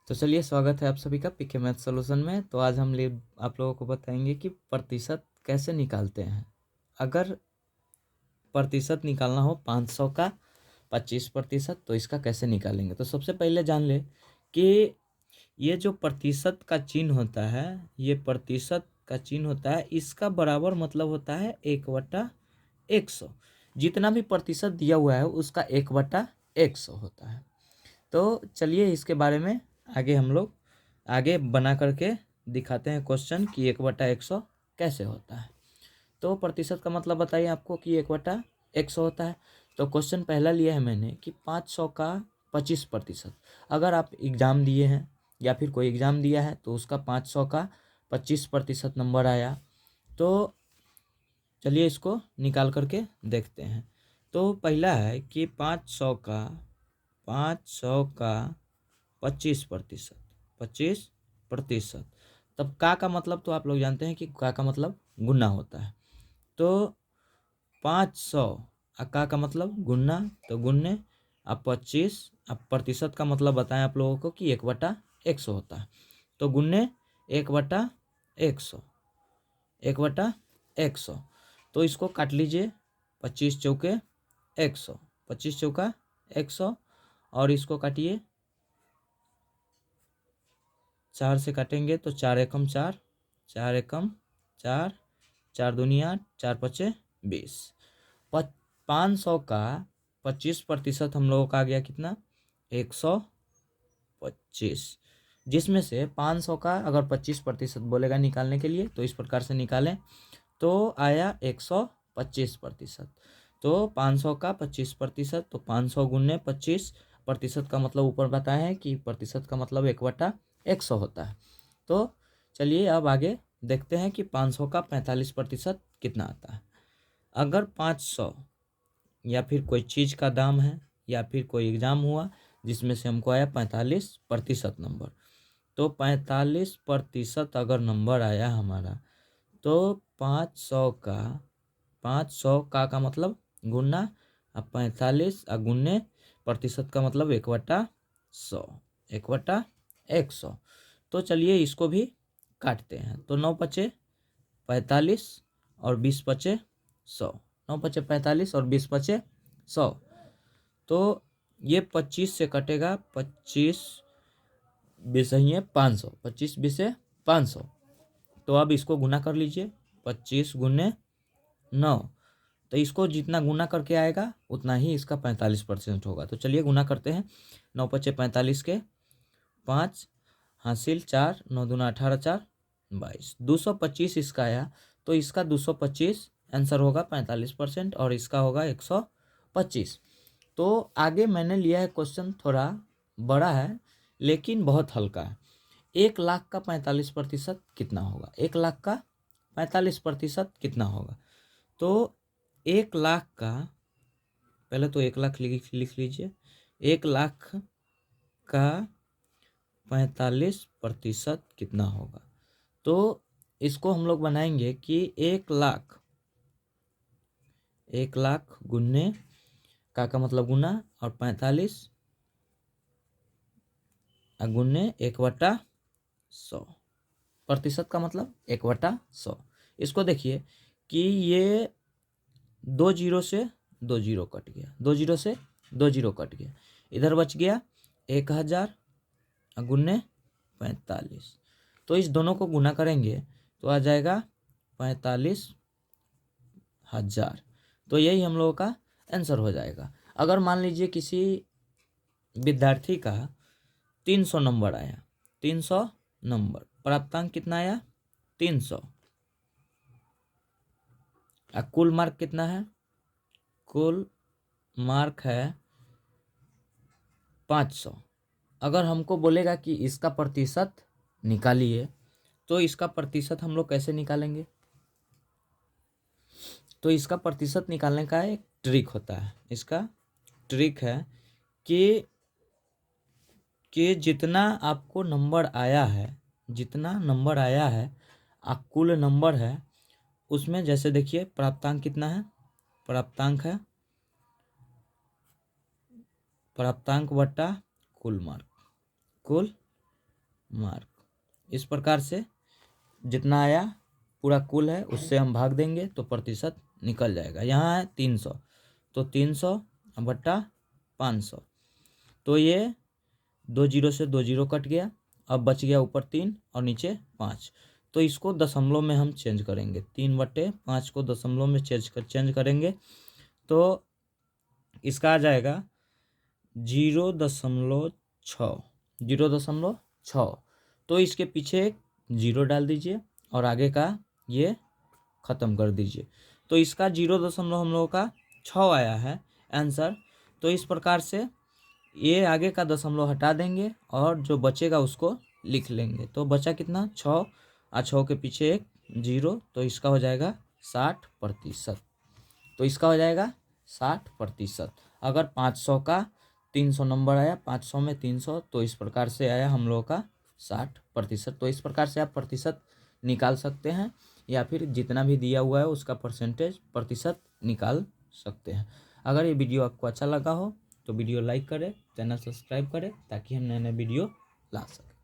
तो चलिए, स्वागत है आप सभी का पीके मैथ सॉल्यूशन में। तो आज हम आप लोगों को बताएंगे कि प्रतिशत कैसे निकालते हैं। अगर प्रतिशत निकालना हो 500 का 25%, तो इसका कैसे निकालेंगे। तो सबसे पहले जान ले कि ये जो प्रतिशत का चिन्ह होता है, ये प्रतिशत का चिन्ह होता है, इसका बराबर मतलब होता है 1/100। जितना भी प्रतिशत दिया हुआ है उसका 1/100 होता है। तो चलिए इसके बारे में आगे हम लोग आगे बना करके दिखाते हैं क्वेश्चन कि 1/100 कैसे होता है। तो प्रतिशत का मतलब बताइए आपको कि 1/100 होता है। तो क्वेश्चन पहला लिया है मैंने कि 500 का 25%। अगर आप एग्ज़ाम दिए हैं या फिर कोई एग्ज़ाम दिया है तो उसका 500 का 25% नंबर आया। तो चलिए इसको निकाल करके देखते हैं। तो पहला है कि 500 का 25%। 25%। तब का मतलब तो आप लोग जानते हैं कि का मतलब गुना होता है। तो 500 का मतलब गुना, तो गुन्ने अब 25। अब प्रतिशत का मतलब बताएं आप लोगों को कि 1/100 होता है। तो गुन्ने 1/100, 1/100। तो इसको काट लीजिए, 25 चौके 100, 25 चौका 100। और इसको काटिए, 4 से काटेंगे तो 4 एकम 4, 4 एकम 4, 4 दूनी 8, 4 पचे 20। 500 का 25% हम लोगों का आ गया कितना, 125। जिसमें से 500 का अगर 25% बोलेगा निकालने के लिए तो इस प्रकार से निकालें तो आया 125%। तो 500 का 25%, तो 500 गुने 25%। का मतलब ऊपर बताया है कि प्रतिशत का मतलब 1/100 होता है। तो चलिए अब आगे देखते हैं कि 500 का 45% कितना आता है। अगर 500 या फिर कोई चीज़ का दाम है या फिर कोई एग्ज़ाम हुआ जिसमें से हमको आया 45% नंबर, तो 45% अगर नंबर आया हमारा, तो 500 का मतलब गुना, अब 45 गुन्ने प्रतिशत का मतलब 1/100, 1/100। तो चलिए इसको भी काटते हैं। तो 9 पचे 45 और 20 पचे 100, 9 पचे 45 और 20 पचे 100। तो ये 25 से कटेगा, 25 बीस ही है 500, 25 बीस है 500। तो अब इसको गुना कर लीजिए, 25 गुने 9। तो इसको जितना गुना करके आएगा उतना ही इसका 45% होगा। तो चलिए गुना करते हैं। 9 पचे 45 के 5 हासिल 4, 9 दूना 18, 4 22, 225 इसका आया। तो इसका 225 आंसर होगा 45% और इसका होगा 125। तो आगे मैंने लिया है क्वेश्चन, थोड़ा बड़ा है लेकिन बहुत हल्का है। 1 लाख का 45% कितना होगा। 1 लाख का 45% कितना होगा। तो 1 लाख का, पहले तो 1 लाख लिख लीजिए। 1 लाख का 45% कितना होगा। तो इसको हम लोग बनाएंगे कि 1 लाख गुन्ने का मतलब गुना और 45 गुन्ने 1/100। प्रतिशत का मतलब 1/100। इसको देखिए कि ये 2 जीरो से 2 जीरो कट गया, 2 जीरो से 2 जीरो कट गया, इधर बच गया 1000 गुन्ने 45। तो इस दोनों को गुना करेंगे तो आ जाएगा 45,000। तो यही हम लोगों का आंसर हो जाएगा। अगर मान लीजिए किसी विद्यार्थी का 300 नंबर आया, 300 नंबर, प्राप्तांक कितना आया 300, कुल मार्क कितना है, कुल मार्क है 500। अगर हमको बोलेगा कि इसका प्रतिशत निकालिए, तो इसका प्रतिशत हम लोग कैसे निकालेंगे। तो इसका प्रतिशत निकालने का एक ट्रिक होता है। इसका ट्रिक है कि जितना आपको नंबर आया है, जितना नंबर आया है कुल नंबर है, उसमें जैसे देखिए प्राप्तांक कितना है, प्राप्तांक है प्राप्तांक बटा कुल मार्क, कुल मार्क। इस प्रकार से जितना आया पूरा कुल है उससे हम भाग देंगे तो प्रतिशत निकल जाएगा। यहाँ है 300, तो 300 बट्टा 500, तो ये 2 जीरो से 2 जीरो कट गया। अब बच गया ऊपर 3 और नीचे 5। तो इसको दशमलव में हम चेंज करेंगे, 3/5 को दशमलव में चेंज करेंगे तो इसका आ जाएगा 0.6, 0.6। तो इसके पीछे एक जीरो डाल दीजिए और आगे का ये ख़त्म कर दीजिए। तो इसका 0. हम लोगों का 6 आया है आंसर। तो इस प्रकार से ये आगे का दशमलव हटा देंगे और जो बचेगा उसको लिख लेंगे। तो बचा कितना 6 और 6 के पीछे एक जीरो, तो इसका हो जाएगा 60%। तो इसका हो जाएगा 60%। अगर 500 का 300 नंबर आया, 500 में 300, तो इस प्रकार से आया हम लोगों का 60%। तो इस प्रकार से आप प्रतिशत निकाल सकते हैं या फिर जितना भी दिया हुआ है उसका परसेंटेज प्रतिशत निकाल सकते हैं। अगर ये वीडियो आपको अच्छा लगा हो तो वीडियो लाइक करें, चैनल सब्सक्राइब करें ताकि हम नए नए वीडियो ला सकें।